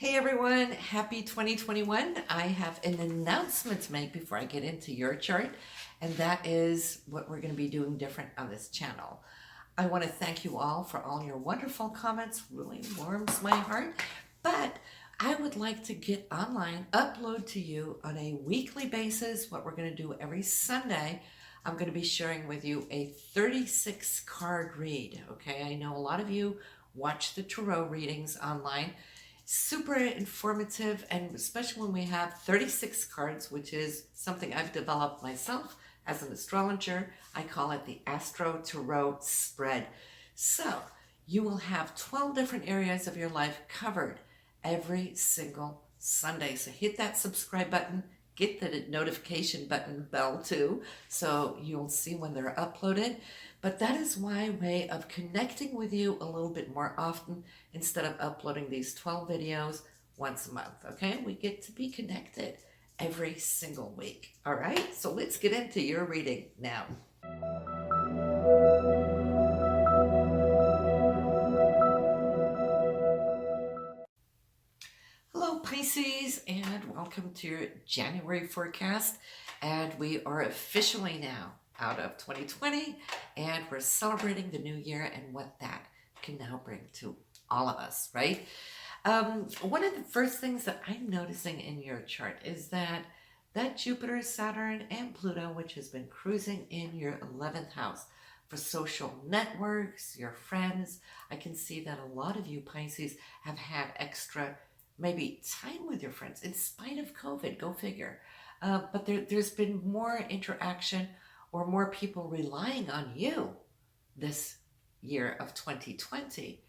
Hey everyone, happy 2021. I have an announcement to make before I get into your chart, and that is what we're going to be doing different on this channel. I want to thank you all for all your wonderful comments, really warms my heart, but I would like to get online, upload to you on a weekly basis what we're going to do every Sunday. I'm going to be sharing with you a 36 card read, okay? I know a lot of you watch the tarot readings online. Super informative, and especially when we have 36 cards, which is something I've developed myself as an astrologer. I call it the Astro-Tarot spread. So you will have 12 different areas of your life covered every single Sunday. So hit that subscribe button, get the notification button bell too, so you'll see when they're uploaded. But that is my way of connecting with you a little bit more often instead of uploading these 12 videos once a month, okay? We get to be connected every single week, all right? So let's get into your reading now. Hello Pisces, and welcome to your January forecast. And we are officially now out of 2020, and we're celebrating the new year and what that can now bring to all of us, right? One of the first things that I'm noticing in your chart is that Jupiter, Saturn, and Pluto, which has been cruising in your 11th house for social networks, your friends. I can see that a lot of you Pisces have had extra maybe time with your friends in spite of COVID, go figure. But there's been more interaction or more people relying on you this year of 2020.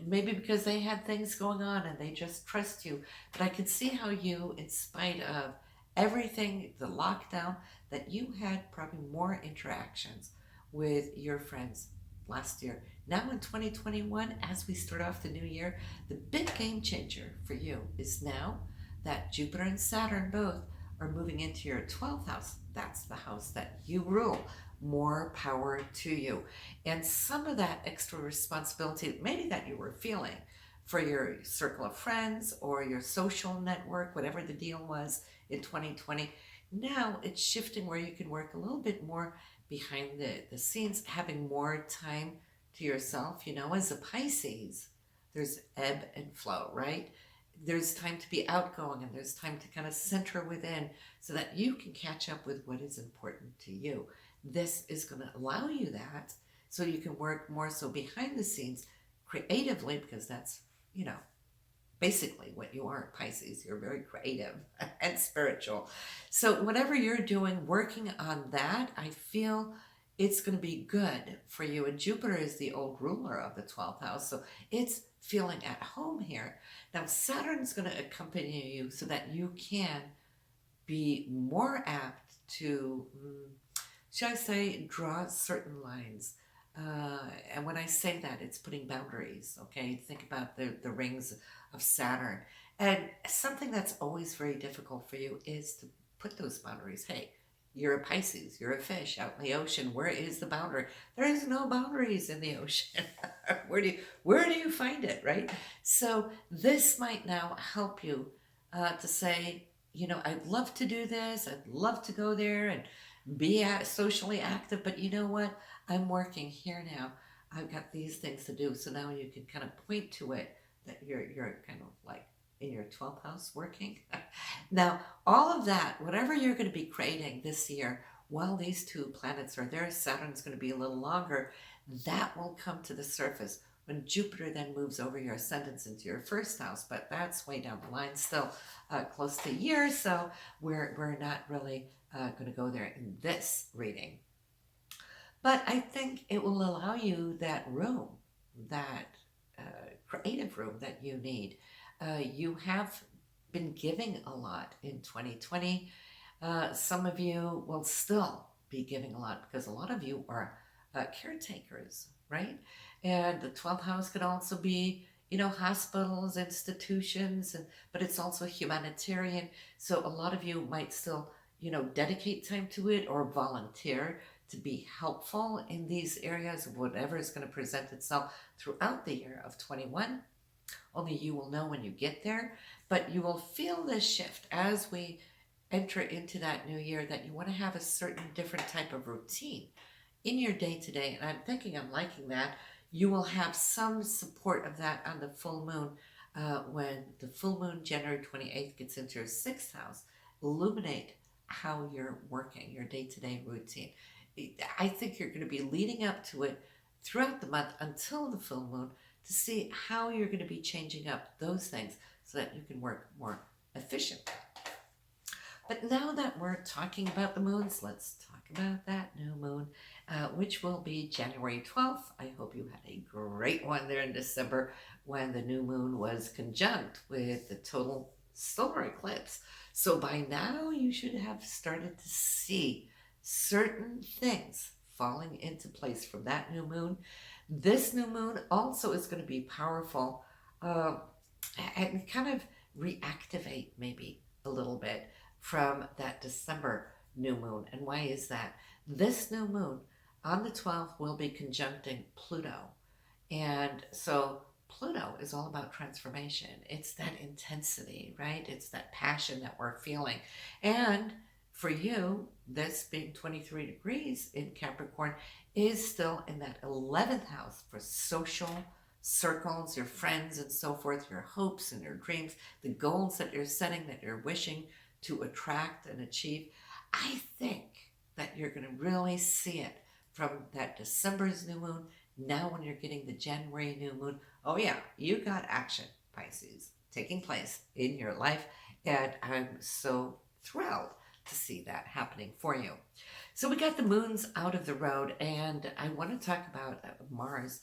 Maybe because they had things going on and they just trust you. But I can see how you, in spite of everything, the lockdown, that you had probably more interactions with your friends last year. Now in 2021, as we start off the new year, the big game changer for you is now that Jupiter and Saturn both are moving into your 12th house. That's the house that you rule. More power to you. And some of that extra responsibility, maybe that you were feeling for your circle of friends or your social network, whatever the deal was in 2020, now it's shifting where you can work a little bit more behind the scenes, having more time to yourself. You know, as a Pisces, there's ebb and flow, right? There's time to be outgoing and there's time to kind of center within so that you can catch up with what is important to you. This is going to allow you that so you can work more so behind the scenes creatively, because that's, you know, basically what you are, Pisces. You're very creative and spiritual. So whatever you're doing, working on that, I feel it's going to be good for you. And Jupiter is the old ruler of the 12th house, so it's feeling at home here. Now Saturn's going to accompany you so that you can be more apt to, shall I say, draw certain lines. And when I say that, it's putting boundaries, okay? Think about the rings of Saturn. And something that's always very difficult for you is to put those boundaries. Hey, you're a Pisces, you're a fish out in the ocean. Where is the boundary? There is no boundaries in the ocean. where do you find it, right? So this might now help you to say, you know, I'd love to do this. I'd love to go there and be socially active, but you know what? I'm working here now. I've got these things to do. So now you can kind of point to it that you're kind of like in your 12th house working. Now, all of that, whatever you're going to be creating this year, while these two planets are there, Saturn's going to be a little longer, that will come to the surface when Jupiter then moves over your ascendants into your first house. But that's way down the line, still close to a year, so we're not really going to go there in this reading. But I think it will allow you that room, that creative room that you need. You have been giving a lot in 2020. Some of you will still be giving a lot because a lot of you are caretakers, right? And the 12th house could also be, you know, hospitals, institutions, but it's also humanitarian. So a lot of you might still, you know, dedicate time to it or volunteer to be helpful in these areas of whatever is going to present itself throughout the year of 21. Only you will know when you get there, but you will feel this shift as we enter into that new year, that you want to have a certain different type of routine in your day to day. And I'm thinking I'm liking that. You will have some support of that on the full moon, when the full moon, January 28th, gets into your sixth house. Illuminate how you're working, your day to day routine. I think you're going to be leading up to it throughout the month until the full moon to see how you're going to be changing up those things so that you can work more efficiently. But now that we're talking about the moons, let's talk about that new moon, which will be January 12th. I hope you had a great one there in December when the new moon was conjunct with the total solar eclipse. So by now you should have started to see certain things falling into place from that new moon. This new moon also is going to be powerful, and kind of reactivate maybe a little bit from that December new moon. And why is that? This new moon on the 12th will be conjuncting Pluto. And so Pluto is all about transformation. It's that intensity, right? It's that passion that we're feeling. And for you, this being 23 degrees in Capricorn is still in that 11th house for social circles, your friends and so forth, your hopes and your dreams, the goals that you're setting, that you're wishing to attract and achieve. I think that you're going to really see it from that December's new moon. Now when you're getting the January new moon, oh yeah, you got action, Pisces, taking place in your life. And I'm so thrilled to see that happening for you. So we got the moons out of the road, and I want to talk about Mars.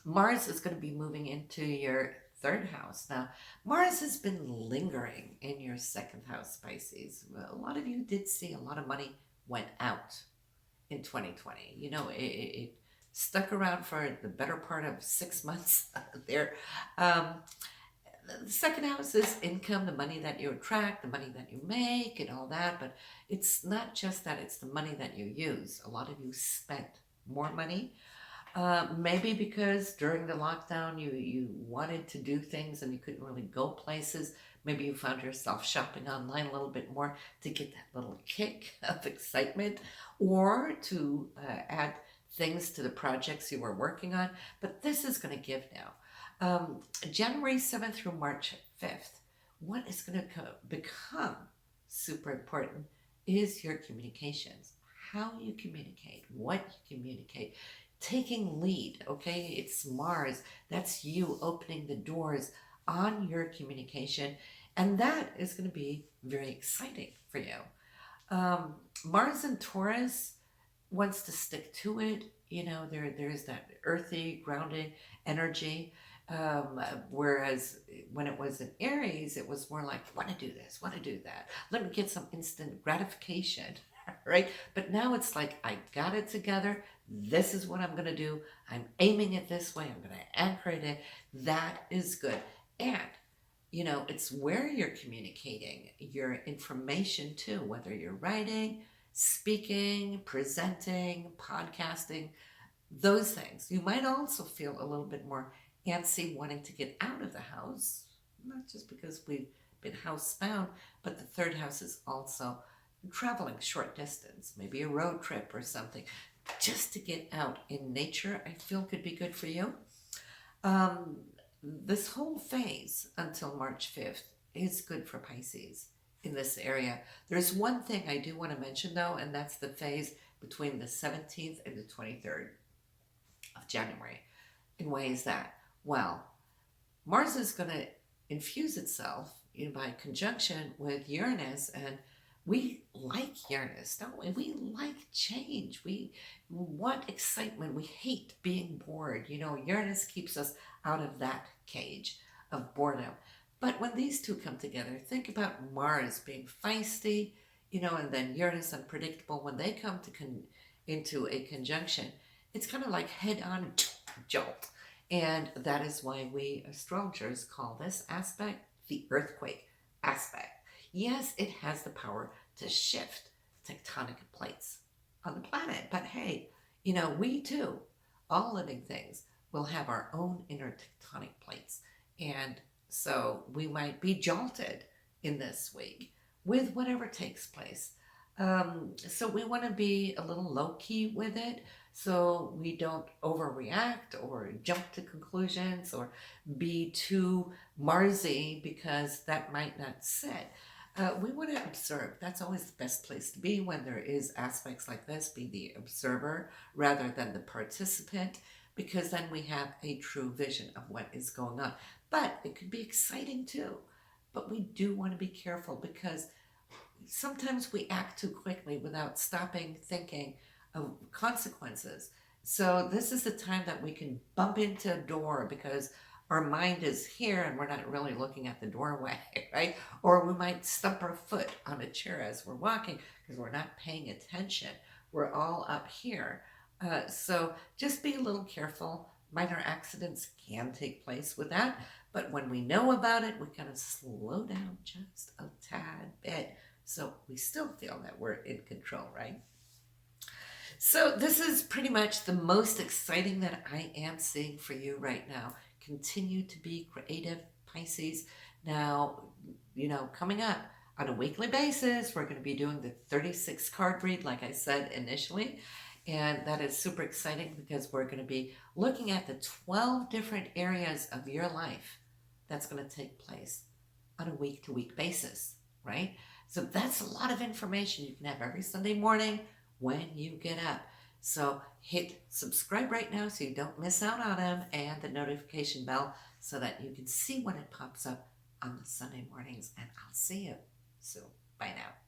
Mars is going to be moving into your third house. Now, Mars has been lingering in your second house, Pisces. A lot of you did see a lot of money went out in 2020. You know, it stuck around for the better part of 6 months there. The second house is income, the money that you attract, the money that you make, and all that. But it's not just that, it's the money that you use. A lot of you spent more money. Maybe because during the lockdown you wanted to do things and you couldn't really go places. Maybe you found yourself shopping online a little bit more to get that little kick of excitement, or to add things to the projects you were working on. But this is going to give now. January 7th through March 5th, what is going to become super important is your communications. How you communicate, what you communicate. Taking lead, okay? It's Mars. That's you opening the doors on your communication. And that is going to be very exciting for you. Mars in Taurus wants to stick to it. You know, there's that earthy, grounding energy. Whereas when it was in Aries, it was more like, want to do this, want to do that. Let me get some instant gratification, right? But now it's like, I got it together. This is what I'm going to do. I'm aiming it this way. I'm going to anchor it in. That is good. And, you know, it's where you're communicating your information to, whether you're writing, speaking, presenting, podcasting, those things. You might also feel a little bit more antsy wanting to get out of the house, not just because we've been housebound, but the third house is also traveling short distance, maybe a road trip or something. Just to get out in nature, I feel could be good for you. This whole phase until March 5th is good for Pisces in this area. There's one thing I do want to mention though, and that's the phase between the 17th and the 23rd of January. And why is that? Well, Mars is going to infuse itself by conjunction with Uranus, and we like Uranus, don't we? We like change. We want excitement. We hate being bored. You know, Uranus keeps us out of that cage of boredom. But when these two come together, think about Mars being feisty, you know, and then Uranus unpredictable. When they come into a conjunction, it's kind of like head-on jolt. And that is why we astrologers call this aspect the earthquake aspect. Yes, it has the power to shift tectonic plates on the planet. But hey, you know, we too, all living things, we'll have our own inner tectonic plates. And so we might be jolted in this week with whatever takes place. So we want to be a little low key with it so we don't overreact or jump to conclusions or be too Marsy because that might not sit. We want to observe. That's always the best place to be when there is aspects like this. Be the observer rather than the participant, because then we have a true vision of what is going on. But it could be exciting too. But we do want to be careful because sometimes we act too quickly without stopping thinking of consequences. So this is the time that we can bump into a door because our mind is here and we're not really looking at the doorway, right? Or we might stump our foot on a chair as we're walking because we're not paying attention. We're all up here. So just be a little careful. Minor accidents can take place with that, but when we know about it, we kind of slow down just a tad bit so we still feel that we're in control, right? So this is pretty much the most exciting that I am seeing for you right now. Continue to be creative, Pisces. Now, coming up on a weekly basis, we're going to be doing the 36 card read, like I said initially. And that is super exciting because we're going to be looking at the 12 different areas of your life that's going to take place on a week-to-week basis, right? So that's a lot of information you can have every Sunday morning when you get up. So hit subscribe right now so you don't miss out on them, and the notification bell so that you can see when it pops up on the Sunday mornings. And I'll see you soon. Bye now.